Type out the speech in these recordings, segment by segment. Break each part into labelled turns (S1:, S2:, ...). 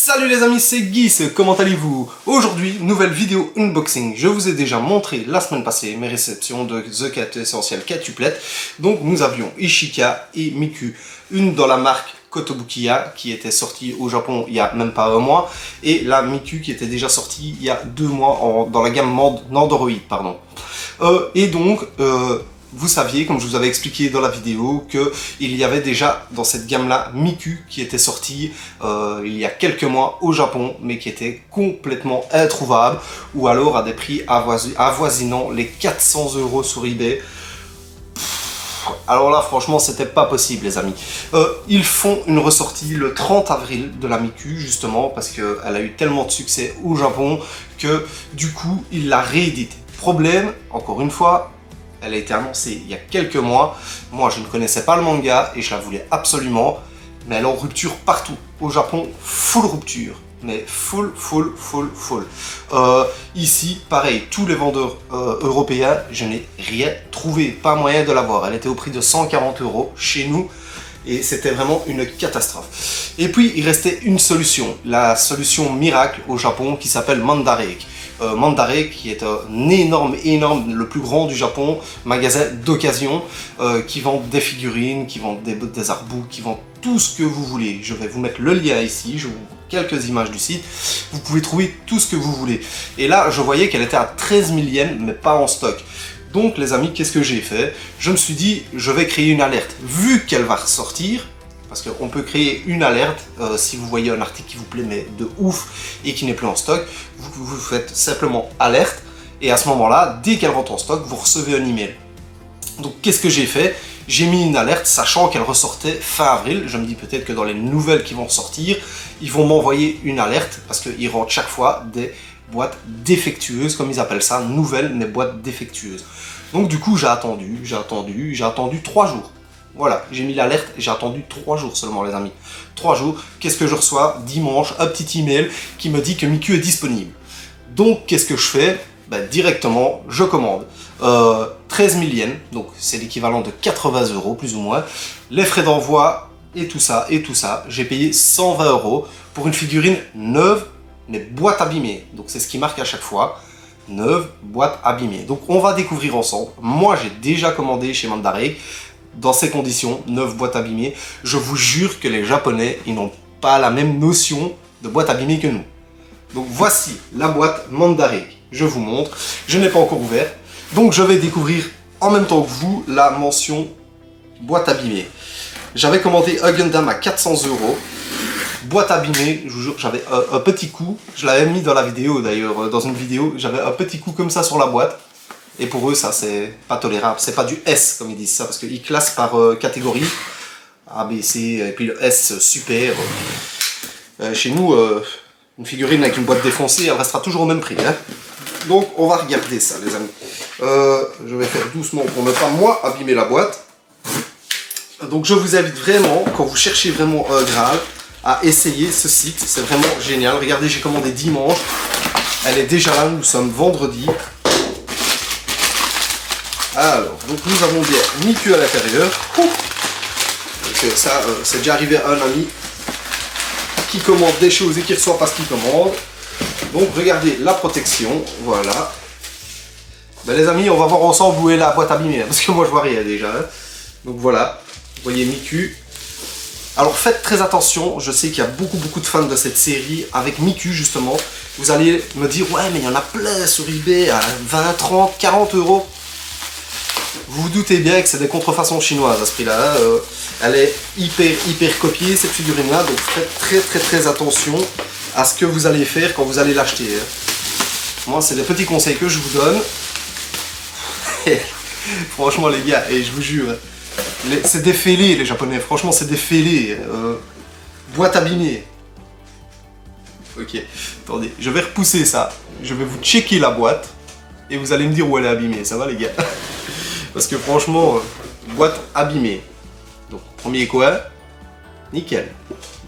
S1: Salut les amis, c'est Guy, comment allez-vous? Aujourd'hui, nouvelle vidéo unboxing. Je vous ai déjà montré la semaine passée mes réceptions de The Cat Essential quatuplette. Donc nous avions Ishika et Miku, une dans la marque Kotobukiya qui était sortie au Japon il y a même pas un mois, et la Miku qui était déjà sortie il y a 2 mois dans la gamme Nandoroid, pardon. Vous saviez, comme je vous avais expliqué dans la vidéo, qu'il y avait déjà dans cette gamme-là Miku qui était sortie il y a quelques mois au Japon, mais qui était complètement introuvable, ou alors à des prix avoisinant les 400 € sur eBay. Alors là, franchement, c'était pas possible, les amis. Ils font une ressortie le 30 avril de la Miku, justement, parce qu'elle a eu tellement de succès au Japon que, du coup, ils la rééditent. Problème, encore une fois, elle a été annoncée il y a quelques mois. Moi, je ne connaissais pas le manga et je la voulais absolument. Mais elle est en rupture partout. Au Japon, full rupture. Mais full. Ici, pareil, tous les vendeurs européens, je n'ai rien trouvé. Pas moyen de l'avoir. Elle était au prix de 140 € chez nous. Et c'était vraiment une catastrophe. Et puis, il restait une solution. La solution miracle au Japon qui s'appelle Mandarake. Mandarake qui est un énorme, le plus grand du Japon, magasin d'occasion, qui vend des figurines, qui vend des artbooks, qui vend tout ce que vous voulez. Je vais vous mettre le lien ici, je vous quelques images du site, vous pouvez trouver tout ce que vous voulez. Et là, je voyais qu'elle était à 13 000 yens, mais pas en stock. Donc les amis, qu'est-ce que j'ai fait? Je me suis dit, je vais créer une alerte. Vu qu'elle va ressortir, parce qu'on peut créer une alerte, si vous voyez un article qui vous plaît mais de ouf et qui n'est plus en stock, vous faites simplement alerte, et à ce moment-là, dès qu'elle rentre en stock, vous recevez un email. Donc qu'est-ce que j'ai fait? J'ai mis une alerte, sachant qu'elle ressortait fin avril. Je me dis peut-être que dans les nouvelles qui vont sortir, ils vont m'envoyer une alerte, parce qu'ils rentrent chaque fois des boîtes défectueuses, comme ils appellent ça, nouvelles mais boîtes défectueuses. Donc du coup, j'ai attendu 3 jours. Voilà, j'ai mis l'alerte, j'ai attendu 3 jours seulement, les amis. 3 jours, qu'est-ce que je reçois? Dimanche, un petit email qui me dit que Miku est disponible. Donc, qu'est-ce que je fais? Ben, directement, je commande 13 000 yens, donc c'est l'équivalent de 80 € plus ou moins. Les frais d'envoi et tout ça, j'ai payé 120 € pour une figurine neuve, mais boîte abîmée. Donc, c'est ce qui marque à chaque fois. Neuve, boîte abîmée. Donc, on va découvrir ensemble. Moi, j'ai déjà commandé chez Mandarake. Dans ces conditions, 9 boîtes abîmées, je vous jure que les Japonais, ils n'ont pas la même notion de boîte abîmée que nous. Donc voici la boîte Mandarake. Je vous montre. Je n'ai pas encore ouvert. Donc je vais découvrir en même temps que vous la mention boîte abîmée. J'avais commandé un Gundam à 400 €. Boîte abîmée, je vous jure, j'avais un petit coup. Je l'avais mis dans la vidéo d'ailleurs, dans une vidéo. J'avais un petit coup comme ça sur la boîte. Et pour eux, ça, c'est pas tolérable. C'est pas du S, comme ils disent ça, parce qu'ils classent par catégorie. A, B, C, et puis le S, super. Chez nous, une figurine avec une boîte défoncée, elle restera toujours au même prix. Hein. Donc, on va regarder ça, les amis. Je vais faire doucement pour ne pas, moi, abîmer la boîte. Donc, je vous invite vraiment, quand vous cherchez vraiment un Graal, à essayer ce site. C'est vraiment génial. Regardez, j'ai commandé dimanche. Elle est déjà là, nous sommes vendredi. Alors, donc nous avons bien Miku à l'intérieur. Donc ça, c'est déjà arrivé à un ami qui commande des choses et qui reçoit pas ce qu'il commande. Donc regardez la protection, voilà. Ben, les amis, on va voir ensemble où est la boîte abîmée, parce que moi je vois rien déjà. Hein. Donc voilà, vous voyez Miku. Alors faites très attention, je sais qu'il y a beaucoup de fans de cette série avec Miku justement. Vous allez me dire, ouais mais il y en a plein sur eBay à 20, 30, 40 €. Vous vous doutez bien que c'est des contrefaçons chinoises à ce prix-là. Elle est hyper copiée cette figurine-là, donc faites très attention à ce que vous allez faire quand vous allez l'acheter. Moi, c'est des petits conseils que je vous donne. Franchement, les gars, et je vous jure, c'est des fêlés les Japonais. Franchement, c'est des fêlés. Boîte abîmée. Ok, attendez, je vais repousser ça. Je vais vous checker la boîte et vous allez me dire où elle est abîmée. Ça va, les gars? Parce que franchement, boîte abîmée. Donc, premier coin, nickel.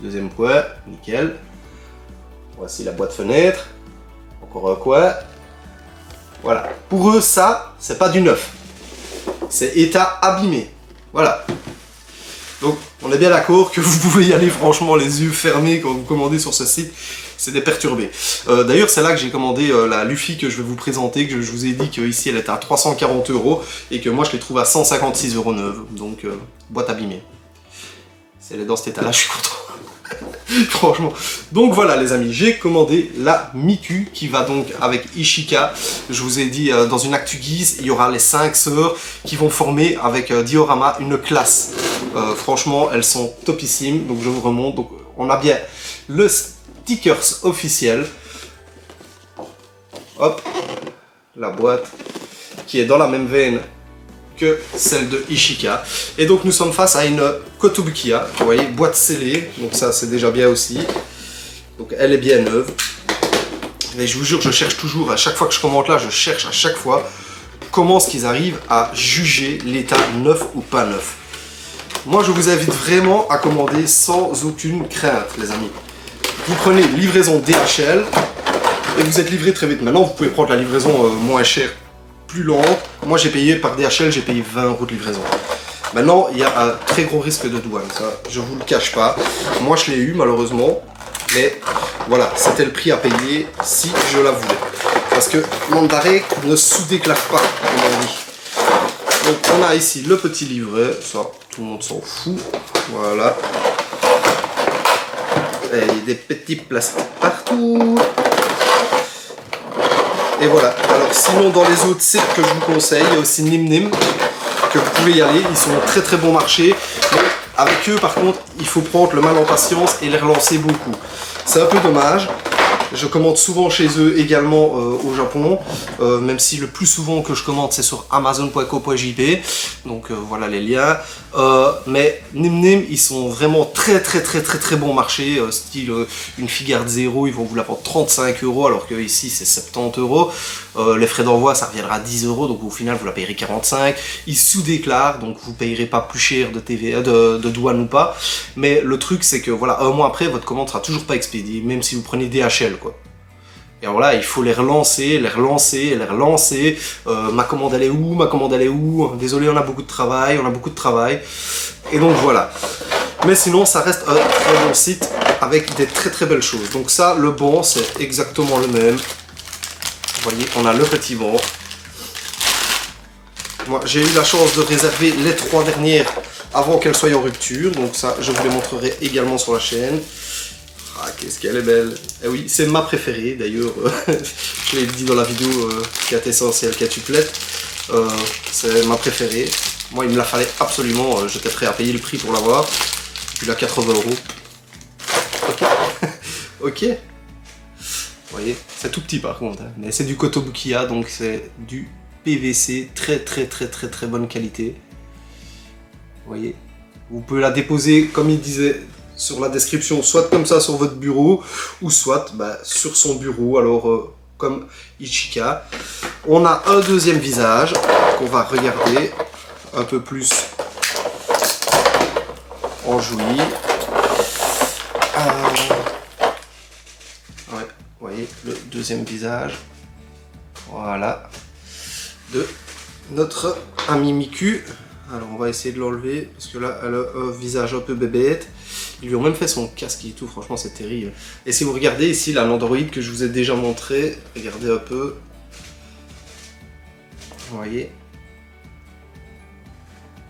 S1: Deuxième coin, nickel. Voici la boîte fenêtre. Encore un coin. Voilà. Pour eux, ça, c'est pas du neuf. C'est état abîmé. Voilà. Donc on est bien d'accord que vous pouvez y aller franchement les yeux fermés quand vous commandez sur ce site, c'est des perturbés. D'ailleurs c'est là que j'ai commandé la Luffy que je vais vous présenter, que je vous ai dit qu'ici elle était à 340 € et que moi je l'ai trouve à 156 € neuve, donc boîte abîmée. Si elle est dans cet état là, je suis content. Franchement. Donc voilà les amis, j'ai commandé la Miku qui va donc avec Ishika. Je vous ai dit dans une actu guise, il y aura les 5 sœurs qui vont former avec Diorama une classe. Franchement, elles sont topissimes. Donc je vous remonte. Donc on a bien le stickers officiel. Hop, la boîte qui est dans la même veine que celle de Ishika. Et donc nous sommes face à une Kotobukiya, vous voyez, boîte scellée, donc ça c'est déjà bien aussi. Donc elle est bien neuve. Mais je vous jure, je cherche toujours, à chaque fois que je commente là, je cherche à chaque fois comment est-ce qu'ils arrivent à juger l'état neuf ou pas neuf. Moi je vous invite vraiment à commander sans aucune crainte les amis. Vous prenez livraison DHL et vous êtes livré très vite. Maintenant vous pouvez prendre la livraison moins chère, plus lente. Moi j'ai payé par DHL, j'ai payé 20 € de livraison. Maintenant il y a un très gros risque de douane, ça je vous le cache pas. Moi je l'ai eu malheureusement, mais voilà, c'était le prix à payer si je la voulais. Parce que Mandarek ne sous-déclare pas, comme on dit. Donc on a ici le petit livret, ça tout le monde s'en fout. Voilà. Et il y a des petits plastiques partout. Et voilà, alors sinon dans les autres sites que je vous conseille, il y a aussi Nim Nim, que vous pouvez y aller, ils sont très très bon marché. Mais avec eux par contre, il faut prendre le mal en patience et les relancer beaucoup. C'est un peu dommage. Je commande souvent chez eux également au Japon, même si le plus souvent que je commande c'est sur amazon.co.jp, donc voilà les liens. Mais Nim Nim, ils sont vraiment très bon marché, style une Figuarde Zero, ils vont vous la vendre 35 € alors que ici c'est 70 €. Les frais d'envoi ça reviendra à 10 €, donc au final vous la payerez 45. Ils sous-déclarent, donc vous payerez pas plus cher de TVA, de douane ou pas. Mais le truc c'est que voilà, un mois après votre commande sera toujours pas expédiée, même si vous prenez DHL quoi. Et alors là, il faut les relancer. Ma commande elle est où? Ma commande elle est où? Désolé, on a beaucoup de travail, Et donc voilà. Mais sinon, ça reste un très bon site avec des très belles choses. Donc ça, le banc, c'est exactement le même. Vous voyez, on a le petit banc. Moi, j'ai eu la chance de réserver les 3 dernières avant qu'elles soient en rupture. Donc ça, je vous les montrerai également sur la chaîne. Ah, qu'est-ce qu'elle est belle. Et oui, c'est ma préférée d'ailleurs. Je l'ai dit dans la vidéo 4 essentiel quatuplette. C'est ma préférée. Moi, il me la fallait absolument. J'étais prêt à payer le prix pour l'avoir. Puis là, 80 €. Ok. Ok. Vous voyez, c'est tout petit par contre. Hein. Mais c'est du Kotobukiya, donc c'est du PVC. Très bonne qualité. Vous voyez. Vous pouvez la déposer, comme il disait sur la description, soit comme ça sur votre bureau, ou soit sur son bureau, alors comme Ishika. On a un deuxième visage qu'on va regarder un peu plus enjoui. Ouais, vous voyez le deuxième visage, voilà, de notre ami Miku. Alors on va essayer de l'enlever, parce que là elle a un visage un peu bébête. Ils lui ont même fait son casque et tout, franchement c'est terrible. Et si vous regardez ici là l'Android que je vous ai déjà montré, regardez un peu. Vous voyez.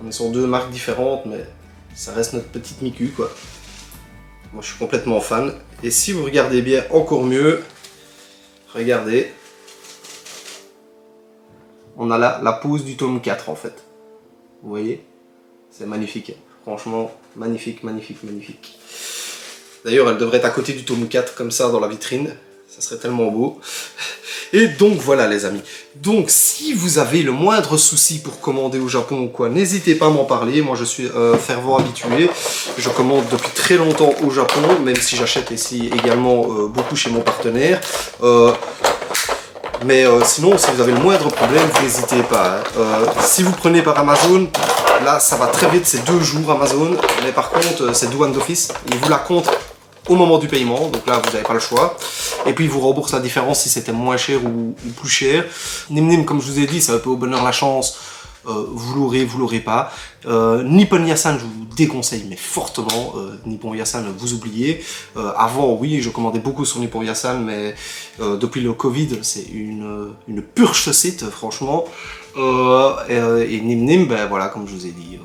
S1: On est sur 2 marques différentes, mais ça reste notre petite Miku quoi. Moi je suis complètement fan. Et si vous regardez bien encore mieux, regardez. On a là la pose du tome 4 en fait. Vous voyez, c'est magnifique, franchement, magnifique. D'ailleurs, elle devrait être à côté du tome 4, comme ça, dans la vitrine, ça serait tellement beau. Et donc, voilà les amis. Donc, si vous avez le moindre souci pour commander au Japon ou quoi, n'hésitez pas à m'en parler. Moi, je suis fervent habitué. Je commande depuis très longtemps au Japon, même si j'achète ici également beaucoup chez mon partenaire. Mais sinon, si vous avez le moindre problème, vous n'hésitez pas. Si vous prenez par Amazon, là, ça va très vite, c'est 2 jours Amazon. Mais par contre, c'est douane d'office. Ils vous la comptent au moment du paiement. Donc là, vous n'avez pas le choix. Et puis, ils vous remboursent la différence si c'était moins cher ou plus cher. Nim Nim, comme je vous ai dit, c'est un peu au bonheur la chance. vous l'aurez pas. Nippon Yasan, je vous déconseille, mais fortement. Nippon Yasan, vous oubliez. Avant, oui, je commandais beaucoup sur Nippon Yasan, mais depuis le Covid, c'est une purge ce site, franchement. Et Nim Nim, ben voilà, comme je vous ai dit,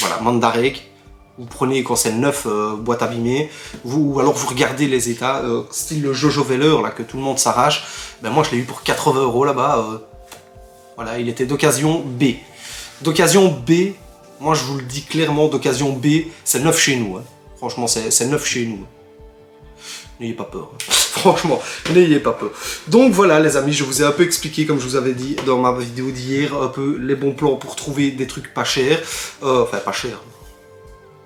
S1: voilà, Mandarek. Vous prenez quand c'est neuf, boîte abîmée, ou alors vous regardez les états, style le Jojo Veller, là, que tout le monde s'arrache. Ben moi, je l'ai eu pour 80 € là-bas. Voilà, il était d'occasion B. D'occasion B, moi je vous le dis clairement, d'occasion B, c'est neuf chez nous. Hein. Franchement, c'est neuf chez nous. N'ayez pas peur. Hein. Franchement, n'ayez pas peur. Donc voilà les amis, je vous ai un peu expliqué, comme je vous avais dit dans ma vidéo d'hier, un peu les bons plans pour trouver des trucs pas chers. Enfin, pas chers.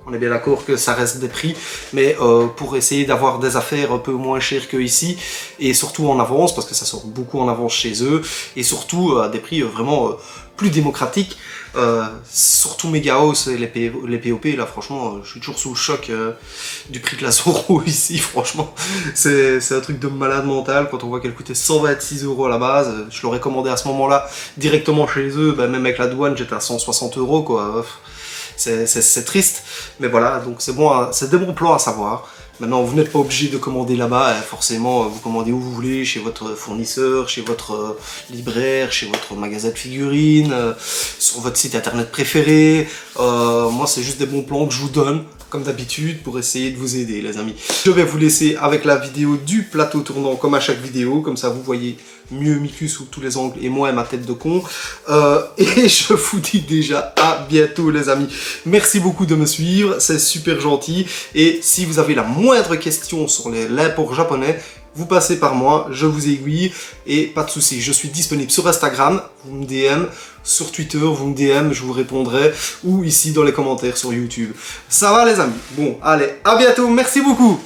S1: On est bien d'accord que ça reste des prix, mais pour essayer d'avoir des affaires un peu moins chères que ici, et surtout en avance, parce que ça sort beaucoup en avance chez eux, et surtout à des prix vraiment plus démocratiques, surtout Mega House et les POP, là franchement, je suis toujours sous le choc du prix de la Zoro ici, franchement, c'est un truc de malade mental, quand on voit qu'elle coûtait 126 € à la base, je l'aurais commandé à ce moment-là, directement chez eux, ben, même avec la douane, j'étais à 160 € quoi. C'est triste, mais voilà, donc c'est bon, c'est des bons plans à savoir. Maintenant, vous n'êtes pas obligé de commander là-bas, hein, forcément, vous commandez où vous voulez, chez votre fournisseur, chez votre libraire, chez votre magasin de figurines, sur votre site internet préféré. Moi, c'est juste des bons plans que je vous donne, comme d'habitude, pour essayer de vous aider, les amis. Je vais vous laisser avec la vidéo du plateau tournant, comme à chaque vidéo, comme ça vous voyez mieux Miku sous tous les angles et moi et ma tête de con. Et je vous dis déjà à bientôt les amis. Merci beaucoup de me suivre, c'est super gentil. Et si vous avez la moindre question sur l'import japonais, vous passez par moi, je vous aiguille et pas de soucis. Je suis disponible sur Instagram, vous me DM, sur Twitter, vous me DM, je vous répondrai, ou ici dans les commentaires sur YouTube. Ça va les amis? Bon, allez, à bientôt, merci beaucoup!